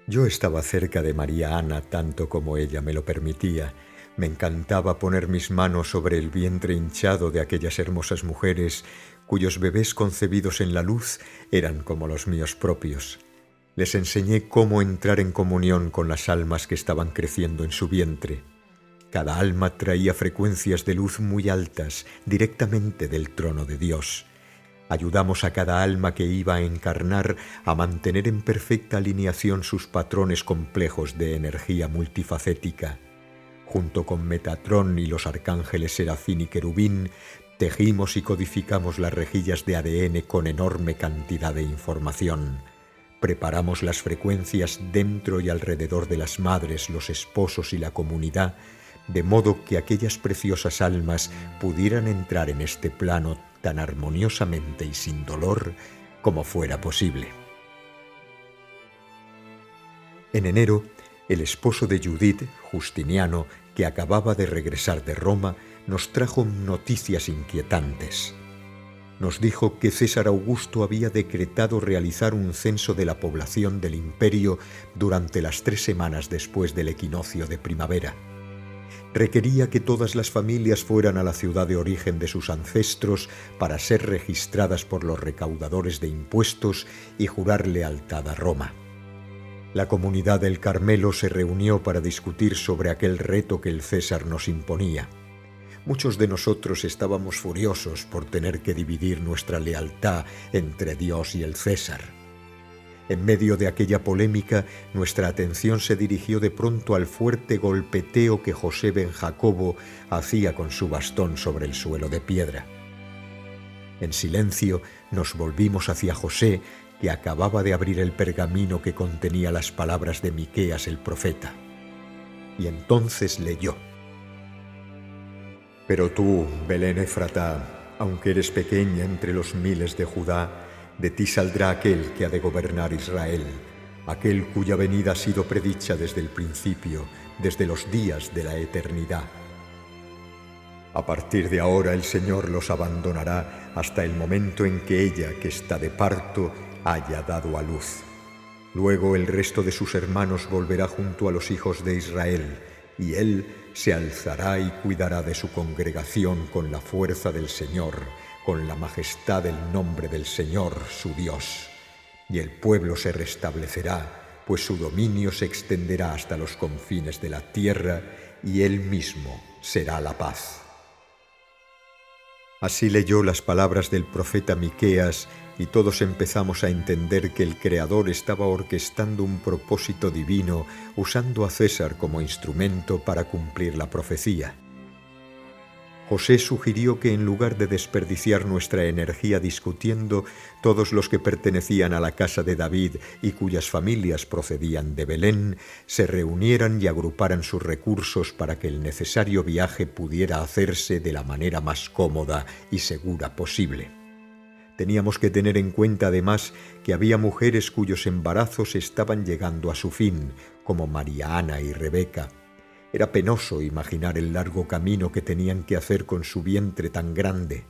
Yo estaba cerca de María Ana tanto como ella me lo permitía. Me encantaba poner mis manos sobre el vientre hinchado de aquellas hermosas mujeres cuyos bebés concebidos en la luz eran como los míos propios. Les enseñé cómo entrar en comunión con las almas que estaban creciendo en su vientre. Cada alma traía frecuencias de luz muy altas, directamente del trono de Dios. Ayudamos a cada alma que iba a encarnar a mantener en perfecta alineación sus patrones complejos de energía multifacética. Junto con Metatrón y los arcángeles Serafín y Querubín, tejimos y codificamos las rejillas de ADN con enorme cantidad de información. Preparamos las frecuencias dentro y alrededor de las madres, los esposos y la comunidad, de modo que aquellas preciosas almas pudieran entrar en este plano tan armoniosamente y sin dolor como fuera posible. En enero, el esposo de Judith, Justiniano, que acababa de regresar de Roma, nos trajo noticias inquietantes. Nos dijo que César Augusto había decretado realizar un censo de la población del imperio durante las 3 semanas después del equinoccio de primavera. Requería que todas las familias fueran a la ciudad de origen de sus ancestros para ser registradas por los recaudadores de impuestos y jurar lealtad a Roma. La comunidad del Carmelo se reunió para discutir sobre aquel reto que el César nos imponía. Muchos de nosotros estábamos furiosos por tener que dividir nuestra lealtad entre Dios y el César. En medio de aquella polémica, nuestra atención se dirigió de pronto al fuerte golpeteo que José ben Jacobo hacía con su bastón sobre el suelo de piedra. En silencio nos volvimos hacia José, que acababa de abrir el pergamino que contenía las palabras de Miqueas el profeta. Y entonces leyó: «Pero tú, Belén Efratá, aunque eres pequeña entre los miles de Judá, de ti saldrá aquel que ha de gobernar Israel, aquel cuya venida ha sido predicha desde el principio, desde los días de la eternidad. A partir de ahora el Señor los abandonará hasta el momento en que ella, que está de parto, haya dado a luz. Luego el resto de sus hermanos volverá junto a los hijos de Israel, y él se alzará y cuidará de su congregación con la fuerza del Señor, con la majestad del nombre del Señor, su Dios. Y el pueblo se restablecerá, pues su dominio se extenderá hasta los confines de la tierra, y él mismo será la paz». Así leyó las palabras del profeta Miqueas, y todos empezamos a entender que el Creador estaba orquestando un propósito divino, usando a César como instrumento para cumplir la profecía. José sugirió que en lugar de desperdiciar nuestra energía discutiendo, todos los que pertenecían a la casa de David y cuyas familias procedían de Belén, se reunieran y agruparan sus recursos para que el necesario viaje pudiera hacerse de la manera más cómoda y segura posible. Teníamos que tener en cuenta además que había mujeres cuyos embarazos estaban llegando a su fin, como María Ana y Rebeca. Era penoso imaginar el largo camino que tenían que hacer con su vientre tan grande.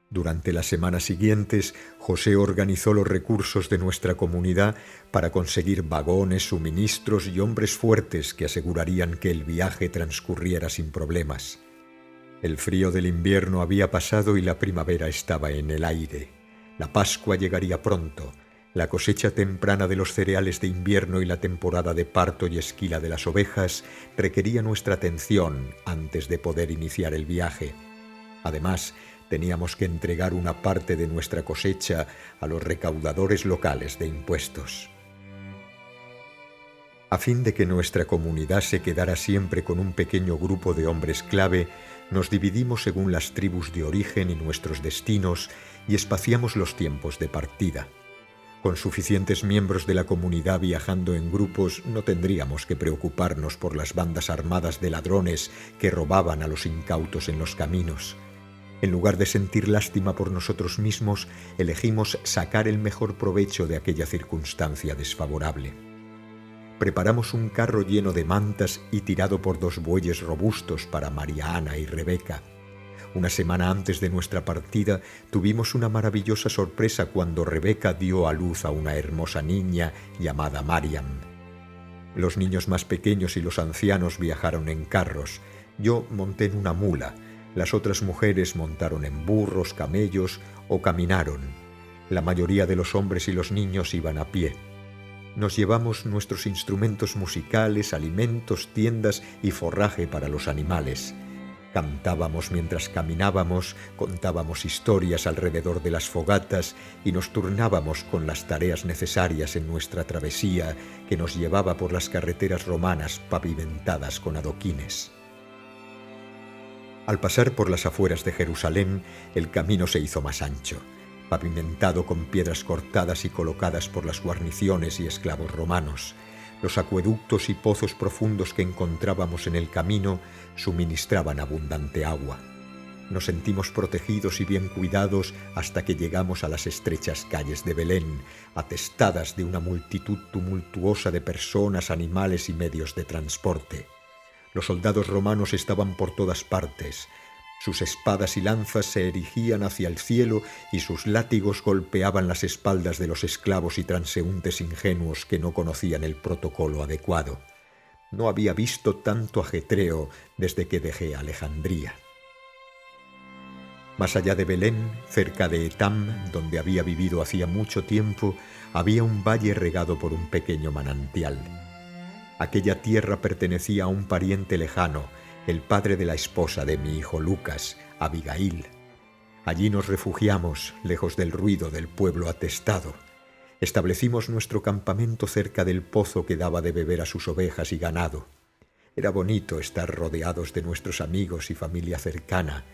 Durante las semanas siguientes, José organizó los recursos de nuestra comunidad para conseguir vagones, suministros y hombres fuertes que asegurarían que el viaje transcurriera sin problemas. El frío del invierno había pasado y la primavera estaba en el aire. La Pascua llegaría pronto. La cosecha temprana de los cereales de invierno y la temporada de parto y esquila de las ovejas requería nuestra atención antes de poder iniciar el viaje. Además, teníamos que entregar una parte de nuestra cosecha a los recaudadores locales de impuestos. A fin de que nuestra comunidad se quedara siempre con un pequeño grupo de hombres clave, nos dividimos según las tribus de origen y nuestros destinos y espaciamos los tiempos de partida. Con suficientes miembros de la comunidad viajando en grupos, no tendríamos que preocuparnos por las bandas armadas de ladrones que robaban a los incautos en los caminos. En lugar de sentir lástima por nosotros mismos, elegimos sacar el mejor provecho de aquella circunstancia desfavorable. Preparamos un carro lleno de mantas y tirado por 2 bueyes robustos para María Ana y Rebeca. Una semana antes de nuestra partida tuvimos una maravillosa sorpresa cuando Rebeca dio a luz a una hermosa niña llamada Mariam. Los niños más pequeños y los ancianos viajaron en carros. Yo monté en una mula. Las otras mujeres montaron en burros, camellos o caminaron. La mayoría de los hombres y los niños iban a pie. Nos llevamos nuestros instrumentos musicales, alimentos, tiendas y forraje para los animales. Cantábamos mientras caminábamos, contábamos historias alrededor de las fogatas y nos turnábamos con las tareas necesarias en nuestra travesía que nos llevaba por las carreteras romanas pavimentadas con adoquines. Al pasar por las afueras de Jerusalén, el camino se hizo más ancho, pavimentado con piedras cortadas y colocadas por las guarniciones y esclavos romanos. Los acueductos y pozos profundos que encontrábamos en el camino suministraban abundante agua. Nos sentimos protegidos y bien cuidados hasta que llegamos a las estrechas calles de Belén, atestadas de una multitud tumultuosa de personas, animales y medios de transporte. Los soldados romanos estaban por todas partes. Sus espadas y lanzas se erigían hacia el cielo y sus látigos golpeaban las espaldas de los esclavos y transeúntes ingenuos que no conocían el protocolo adecuado. No había visto tanto ajetreo desde que dejé Alejandría. Más allá de Belén, cerca de Etam, donde había vivido hacía mucho tiempo, había un valle regado por un pequeño manantial. Aquella tierra pertenecía a un pariente lejano, el padre de la esposa de mi hijo Lucas, Abigail. Allí nos refugiamos, lejos del ruido del pueblo atestado. Establecimos nuestro campamento cerca del pozo que daba de beber a sus ovejas y ganado. Era bonito estar rodeados de nuestros amigos y familia cercana.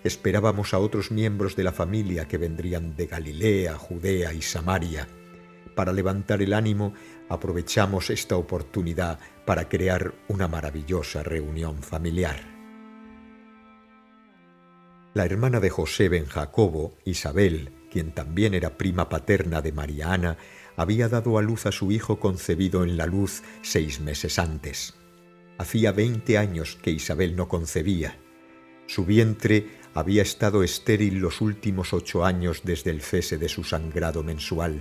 Esperábamos a otros miembros de la familia que vendrían de Galilea, Judea y Samaria. Para levantar el ánimo, aprovechamos esta oportunidad para crear una maravillosa reunión familiar. La hermana de José ben Jacobo, Isabel, quien también era prima paterna de María Ana, había dado a luz a su hijo concebido en la luz 6 meses antes. Hacía 20 años que Isabel no concebía. Su vientre había estado estéril los últimos 8 años desde el cese de su sangrado mensual.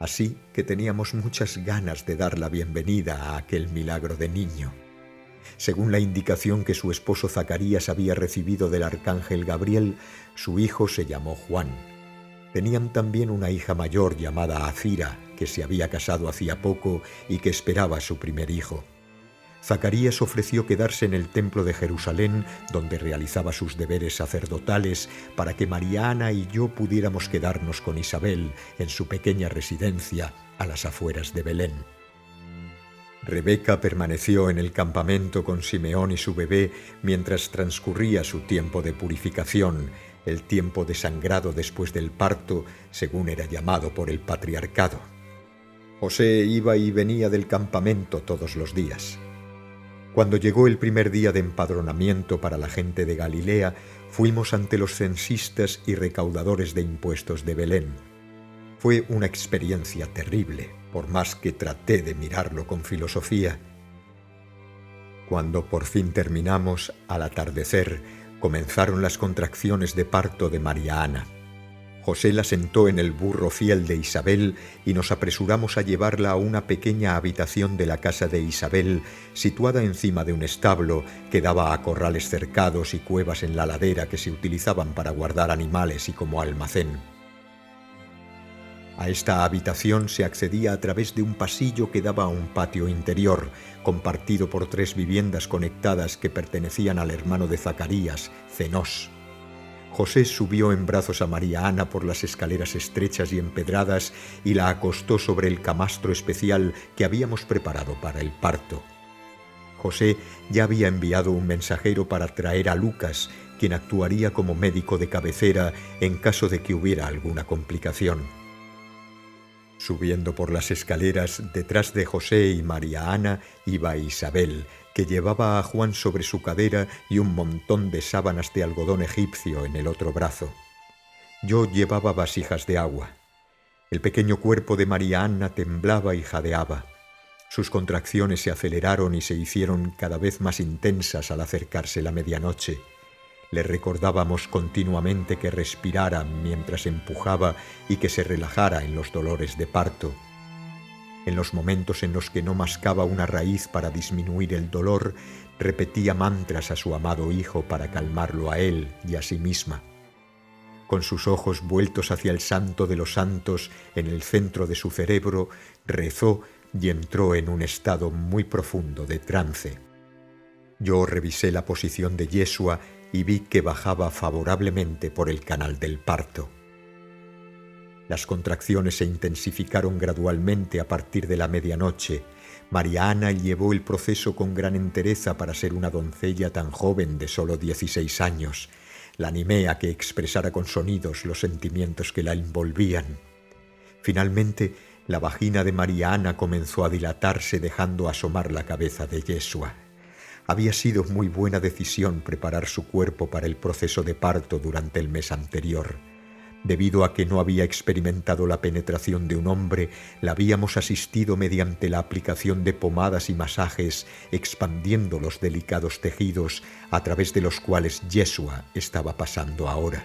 Así que teníamos muchas ganas de dar la bienvenida a aquel milagro de niño. Según la indicación que su esposo Zacarías había recibido del arcángel Gabriel, su hijo se llamó Juan. Tenían también una hija mayor llamada Azira, que se había casado hacía poco y que esperaba su primer hijo. Zacarías ofreció quedarse en el templo de Jerusalén, donde realizaba sus deberes sacerdotales, para que María Ana y yo pudiéramos quedarnos con Isabel en su pequeña residencia a las afueras de Belén. Rebeca permaneció en el campamento con Simeón y su bebé mientras transcurría su tiempo de purificación, el tiempo de sangrado después del parto, según era llamado por el patriarcado. José iba y venía del campamento todos los días. Cuando llegó el primer día de empadronamiento para la gente de Galilea, fuimos ante los censistas y recaudadores de impuestos de Belén. Fue una experiencia terrible, por más que traté de mirarlo con filosofía. Cuando por fin terminamos, al atardecer, comenzaron las contracciones de parto de María Ana. José la sentó en el burro fiel de Isabel y nos apresuramos a llevarla a una pequeña habitación de la casa de Isabel, situada encima de un establo que daba a corrales cercados y cuevas en la ladera que se utilizaban para guardar animales y como almacén. A esta habitación se accedía a través de un pasillo que daba a un patio interior, compartido por 3 viviendas conectadas que pertenecían al hermano de Zacarías, Cenós. José subió en brazos a María Ana por las escaleras estrechas y empedradas y la acostó sobre el camastro especial que habíamos preparado para el parto. José ya había enviado un mensajero para traer a Lucas, quien actuaría como médico de cabecera en caso de que hubiera alguna complicación. Subiendo por las escaleras, detrás de José y María Ana iba Isabel, que llevaba a Juan sobre su cadera y un montón de sábanas de algodón egipcio en el otro brazo. Yo llevaba vasijas de agua. El pequeño cuerpo de María Ana temblaba y jadeaba. Sus contracciones se aceleraron y se hicieron cada vez más intensas al acercarse la medianoche. Le recordábamos continuamente que respirara mientras empujaba y que se relajara en los dolores de parto. En los momentos en los que no mascaba una raíz para disminuir el dolor, repetía mantras a su amado hijo para calmarlo a él y a sí misma. Con sus ojos vueltos hacia el Santo de los Santos en el centro de su cerebro, rezó y entró en un estado muy profundo de trance. Yo revisé la posición de Yeshua y vi que bajaba favorablemente por el canal del parto. Las contracciones se intensificaron gradualmente a partir de la medianoche. María Ana llevó el proceso con gran entereza para ser una doncella tan joven de solo 16 años. La animé a que expresara con sonidos los sentimientos que la envolvían. Finalmente, la vagina de María Ana comenzó a dilatarse dejando asomar la cabeza de Yeshua. Había sido muy buena decisión preparar su cuerpo para el proceso de parto durante el mes anterior. Debido a que no había experimentado la penetración de un hombre, la habíamos asistido mediante la aplicación de pomadas y masajes, expandiendo los delicados tejidos a través de los cuales Yeshua estaba pasando ahora.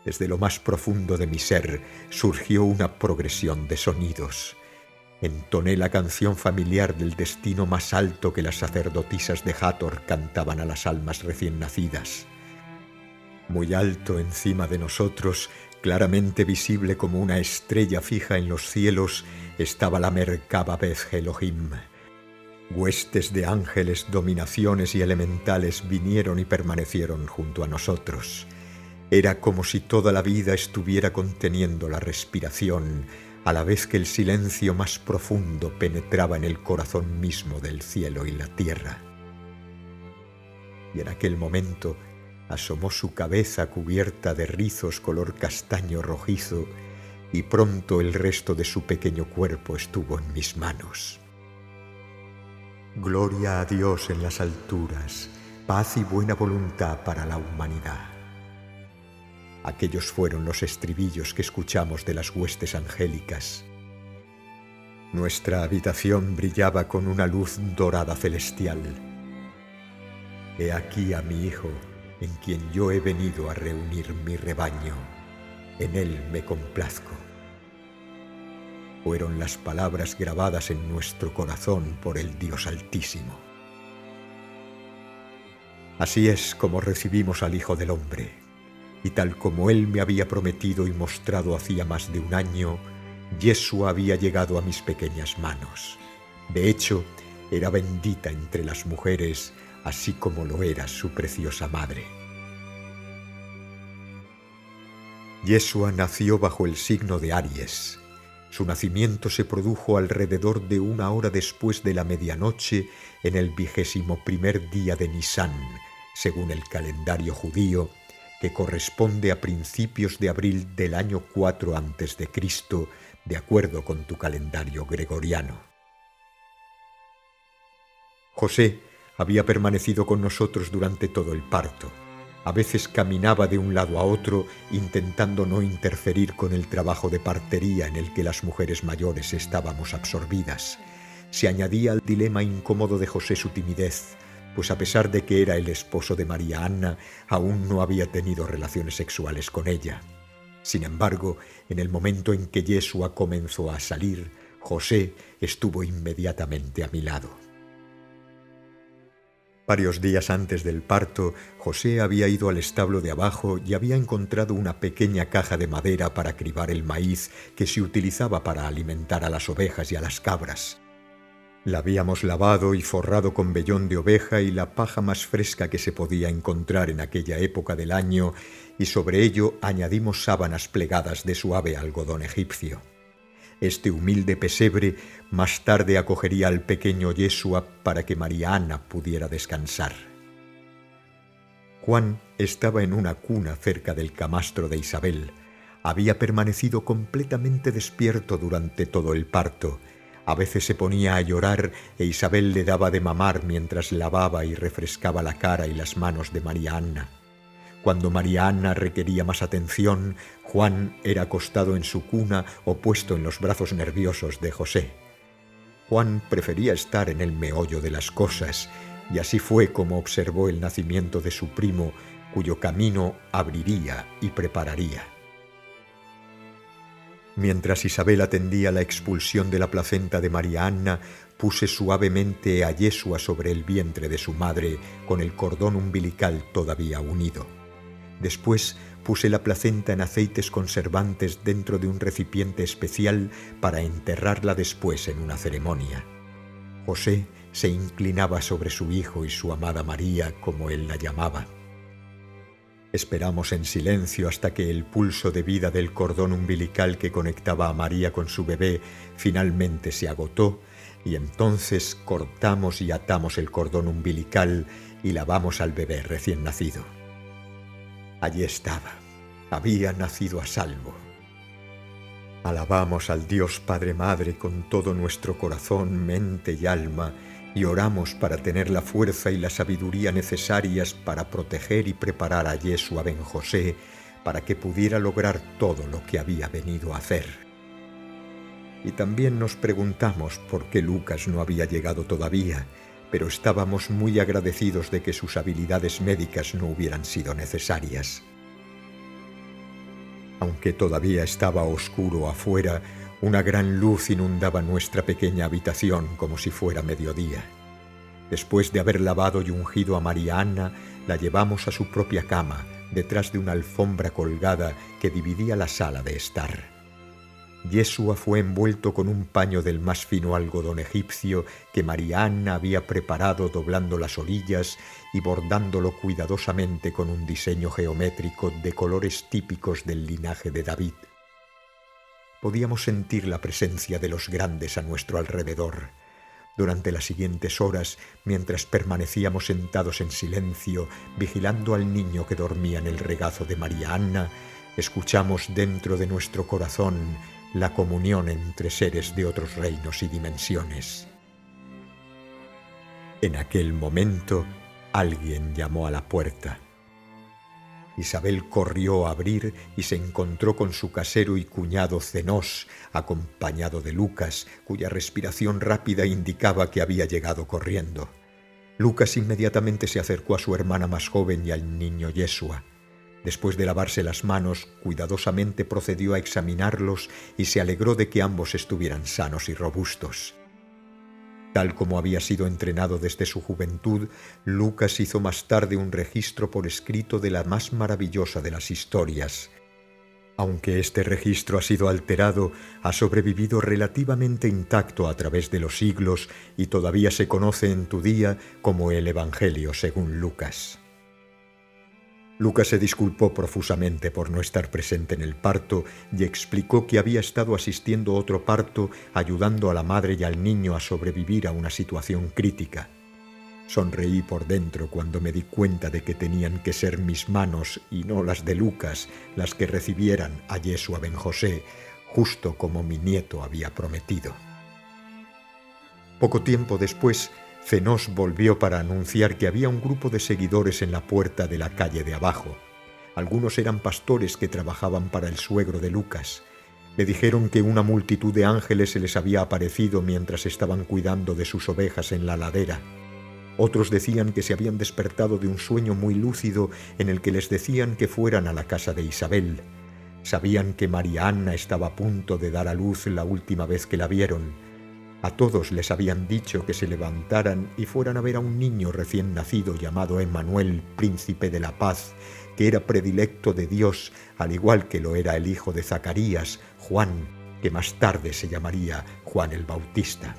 Desde lo más profundo de mi ser surgió una progresión de sonidos. Entoné la canción familiar del destino más alto que las sacerdotisas de Hathor cantaban a las almas recién nacidas. Muy alto encima de nosotros, claramente visible como una estrella fija en los cielos, estaba la Merkaba Beth Elohim. Huestes de ángeles, dominaciones y elementales vinieron y permanecieron junto a nosotros. Era como si toda la vida estuviera conteniendo la respiración, a la vez que el silencio más profundo penetraba en el corazón mismo del cielo y la tierra. Y en aquel momento asomó su cabeza cubierta de rizos color castaño rojizo y pronto el resto de su pequeño cuerpo estuvo en mis manos. Gloria a Dios en las alturas, paz y buena voluntad para la humanidad. Aquellos fueron los estribillos que escuchamos de las huestes angélicas. Nuestra habitación brillaba con una luz dorada celestial. He aquí a mi Hijo, en quien yo he venido a reunir mi rebaño. En él me complazco. Fueron las palabras grabadas en nuestro corazón por el Dios Altísimo. Así es como recibimos al Hijo del Hombre, y tal como Él me había prometido y mostrado hacía más de un año, Yeshua había llegado a mis pequeñas manos. De hecho, era bendita entre las mujeres, así como lo era su preciosa madre. Yeshua nació bajo el signo de Aries. Su nacimiento se produjo alrededor de 1 hora después de la medianoche en el 21º día de Nisán, según el calendario judío, que corresponde a principios de abril del año 4 a.C., de acuerdo con tu calendario gregoriano. José había permanecido con nosotros durante todo el parto. A veces caminaba de un lado a otro intentando no interferir con el trabajo de partería en el que las mujeres mayores estábamos absorbidas. Se añadía al dilema incómodo de José su timidez, pues a pesar de que era el esposo de María Anna, aún no había tenido relaciones sexuales con ella. Sin embargo, en el momento en que Yeshua comenzó a salir, José estuvo inmediatamente a mi lado. Varios días antes del parto, José había ido al establo de abajo y había encontrado una pequeña caja de madera para cribar el maíz que se utilizaba para alimentar a las ovejas y a las cabras. La habíamos lavado y forrado con vellón de oveja y la paja más fresca que se podía encontrar en aquella época del año, y sobre ello añadimos sábanas plegadas de suave algodón egipcio. Este humilde pesebre más tarde acogería al pequeño Yeshua para que María Ana pudiera descansar. Juan estaba en una cuna cerca del camastro de Isabel. Había permanecido completamente despierto durante todo el parto. A veces se ponía a llorar e Isabel le daba de mamar mientras lavaba y refrescaba la cara y las manos de María Anna. Cuando María Anna requería más atención, Juan era acostado en su cuna o puesto en los brazos nerviosos de José. Juan prefería estar en el meollo de las cosas, y así fue como observó el nacimiento de su primo, cuyo camino abriría y prepararía. Mientras Isabel atendía la expulsión de la placenta de María Anna, puse suavemente a Yeshua sobre el vientre de su madre, con el cordón umbilical todavía unido. Después puse la placenta en aceites conservantes dentro de un recipiente especial para enterrarla después en una ceremonia. José se inclinaba sobre su hijo y su amada María, como él la llamaba. Esperamos en silencio hasta que el pulso de vida del cordón umbilical que conectaba a María con su bebé finalmente se agotó, y entonces cortamos y atamos el cordón umbilical y lavamos al bebé recién nacido. Allí estaba, había nacido a salvo. Alabamos al Dios Padre Madre con todo nuestro corazón, mente y alma, y oramos para tener la fuerza y la sabiduría necesarias para proteger y preparar a Yeshua ben José para que pudiera lograr todo lo que había venido a hacer. Y también nos preguntamos por qué Lucas no había llegado todavía, pero estábamos muy agradecidos de que sus habilidades médicas no hubieran sido necesarias. Aunque todavía estaba oscuro afuera, una gran luz inundaba nuestra pequeña habitación como si fuera mediodía. Después de haber lavado y ungido a María Anna, la llevamos a su propia cama, detrás de una alfombra colgada que dividía la sala de estar. Yeshua fue envuelto con un paño del más fino algodón egipcio que María Anna había preparado doblando las orillas y bordándolo cuidadosamente con un diseño geométrico de colores típicos del linaje de David. Podíamos sentir la presencia de los grandes a nuestro alrededor. Durante las siguientes horas, mientras permanecíamos sentados en silencio, vigilando al niño que dormía en el regazo de María Anna, escuchamos dentro de nuestro corazón la comunión entre seres de otros reinos y dimensiones. En aquel momento, alguien llamó a la puerta. Isabel corrió a abrir y se encontró con su casero y cuñado Zenós, acompañado de Lucas, cuya respiración rápida indicaba que había llegado corriendo. Lucas inmediatamente se acercó a su hermana más joven y al niño Yeshua. Después de lavarse las manos, cuidadosamente procedió a examinarlos y se alegró de que ambos estuvieran sanos y robustos. Tal como había sido entrenado desde su juventud, Lucas hizo más tarde un registro por escrito de la más maravillosa de las historias. Aunque este registro ha sido alterado, ha sobrevivido relativamente intacto a través de los siglos y todavía se conoce en tu día como el Evangelio según Lucas. Lucas se disculpó profusamente por no estar presente en el parto y explicó que había estado asistiendo a otro parto, ayudando a la madre y al niño a sobrevivir a una situación crítica. Sonreí por dentro cuando me di cuenta de que tenían que ser mis manos y no las de Lucas las que recibieran a Yeshua ben José, justo como mi nieto había prometido. Poco tiempo después, Zenós volvió para anunciar que había un grupo de seguidores en la puerta de la calle de abajo. Algunos eran pastores que trabajaban para el suegro de Lucas. Le dijeron que una multitud de ángeles se les había aparecido mientras estaban cuidando de sus ovejas en la ladera. Otros decían que se habían despertado de un sueño muy lúcido en el que les decían que fueran a la casa de Isabel. Sabían que María Anna estaba a punto de dar a luz la última vez que la vieron. A todos les habían dicho que se levantaran y fueran a ver a un niño recién nacido llamado Emmanuel, príncipe de la paz, que era predilecto de Dios, al igual que lo era el hijo de Zacarías, Juan, que más tarde se llamaría Juan el Bautista.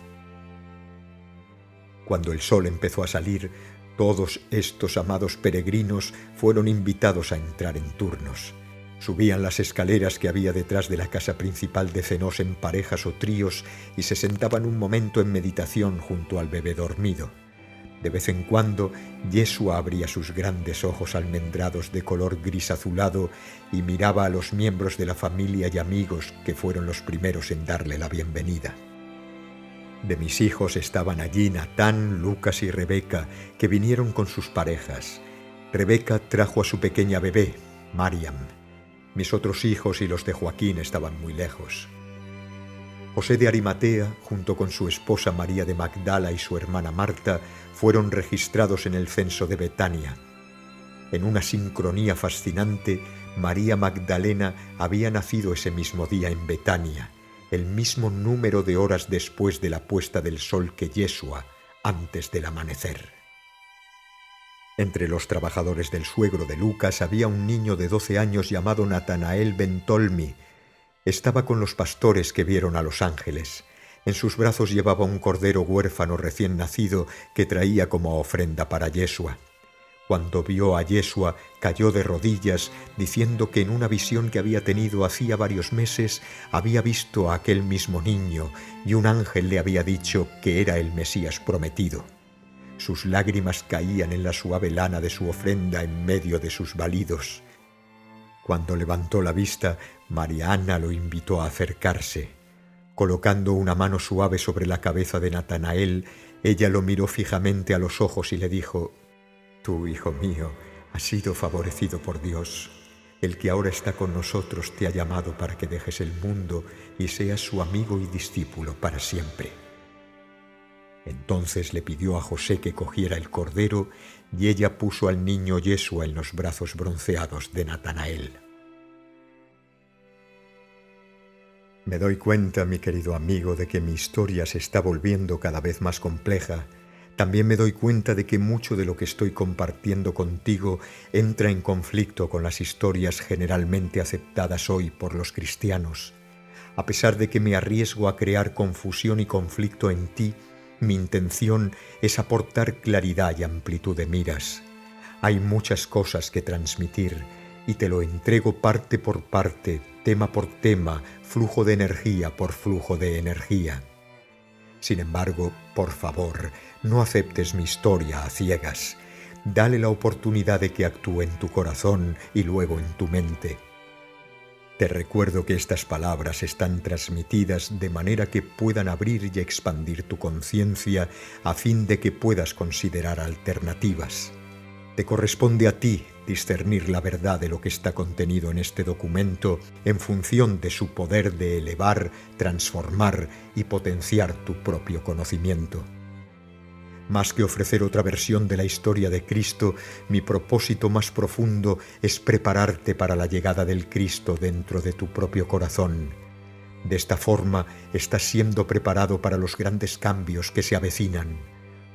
Cuando el sol empezó a salir, todos estos amados peregrinos fueron invitados a entrar en turnos. Subían las escaleras que había detrás de la casa principal de Zenós en parejas o tríos y se sentaban un momento en meditación junto al bebé dormido. De vez en cuando, Yeshua abría sus grandes ojos almendrados de color gris azulado y miraba a los miembros de la familia y amigos que fueron los primeros en darle la bienvenida. De mis hijos estaban allí Natán, Lucas y Rebeca, que vinieron con sus parejas. Rebeca trajo a su pequeña bebé, Mariam. Mis otros hijos y los de Joaquín estaban muy lejos. José de Arimatea, junto con su esposa María de Magdala y su hermana Marta, fueron registrados en el censo de Betania. En una sincronía fascinante, María Magdalena había nacido ese mismo día en Betania, el mismo número de horas después de la puesta del sol que Yeshua, antes del amanecer. Entre los trabajadores del suegro de Lucas había un niño de 12 años llamado Natanael ben Tolmi. Estaba con los pastores que vieron a los ángeles. En sus brazos llevaba un cordero huérfano recién nacido que traía como ofrenda para Yeshua. Cuando vio a Yeshua, cayó de rodillas, diciendo que en una visión que había tenido hacía varios meses había visto a aquel mismo niño y un ángel le había dicho que era el Mesías prometido. Sus lágrimas caían en la suave lana de su ofrenda en medio de sus balidos. Cuando levantó la vista, María Ana lo invitó a acercarse. Colocando una mano suave sobre la cabeza de Natanael, ella lo miró fijamente a los ojos y le dijo: «Tú, hijo mío, has sido favorecido por Dios. El que ahora está con nosotros te ha llamado para que dejes el mundo y seas su amigo y discípulo para siempre». Entonces le pidió a José que cogiera el cordero y ella puso al niño Yeshua en los brazos bronceados de Natanael. Me doy cuenta, mi querido amigo, de que mi historia se está volviendo cada vez más compleja. También me doy cuenta de que mucho de lo que estoy compartiendo contigo entra en conflicto con las historias generalmente aceptadas hoy por los cristianos. A pesar de que me arriesgo a crear confusión y conflicto en ti, mi intención es aportar claridad y amplitud de miras. Hay muchas cosas que transmitir y te lo entrego parte por parte, tema por tema, flujo de energía por flujo de energía. Sin embargo, por favor, no aceptes mi historia a ciegas. Dale la oportunidad de que actúe en tu corazón y luego en tu mente. Te recuerdo que estas palabras están transmitidas de manera que puedan abrir y expandir tu conciencia a fin de que puedas considerar alternativas. Te corresponde a ti discernir la verdad de lo que está contenido en este documento en función de su poder de elevar, transformar y potenciar tu propio conocimiento. Más que ofrecer otra versión de la historia de Cristo, mi propósito más profundo es prepararte para la llegada del Cristo dentro de tu propio corazón. De esta forma, estás siendo preparado para los grandes cambios que se avecinan.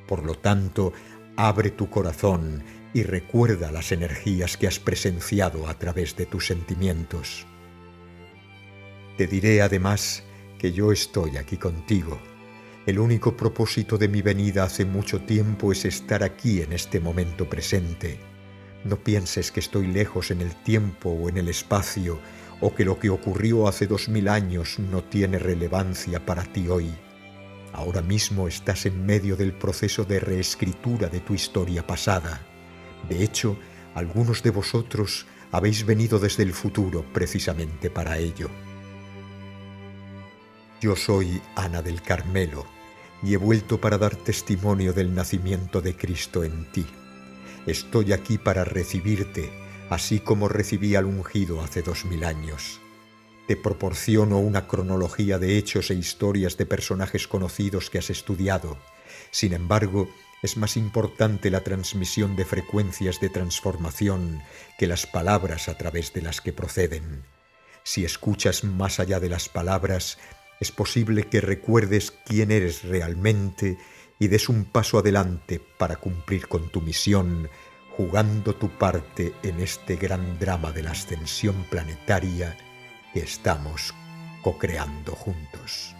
Por lo tanto, abre tu corazón y recuerda las energías que has presenciado a través de tus sentimientos. Te diré además que yo estoy aquí contigo. El único propósito de mi venida hace mucho tiempo es estar aquí en este momento presente. No pienses que estoy lejos en el tiempo o en el espacio, o que lo que ocurrió hace 2000 años no tiene relevancia para ti hoy. Ahora mismo estás en medio del proceso de reescritura de tu historia pasada. De hecho, algunos de vosotros habéis venido desde el futuro precisamente para ello. Yo soy Ana del Carmelo y he vuelto para dar testimonio del nacimiento de Cristo en ti. Estoy aquí para recibirte, así como recibí al ungido hace 2000 años. Te proporciono una cronología de hechos e historias de personajes conocidos que has estudiado. Sin embargo, es más importante la transmisión de frecuencias de transformación que las palabras a través de las que proceden. Si escuchas más allá de las palabras, es posible que recuerdes quién eres realmente y des un paso adelante para cumplir con tu misión, jugando tu parte en este gran drama de la ascensión planetaria que estamos co-creando juntos.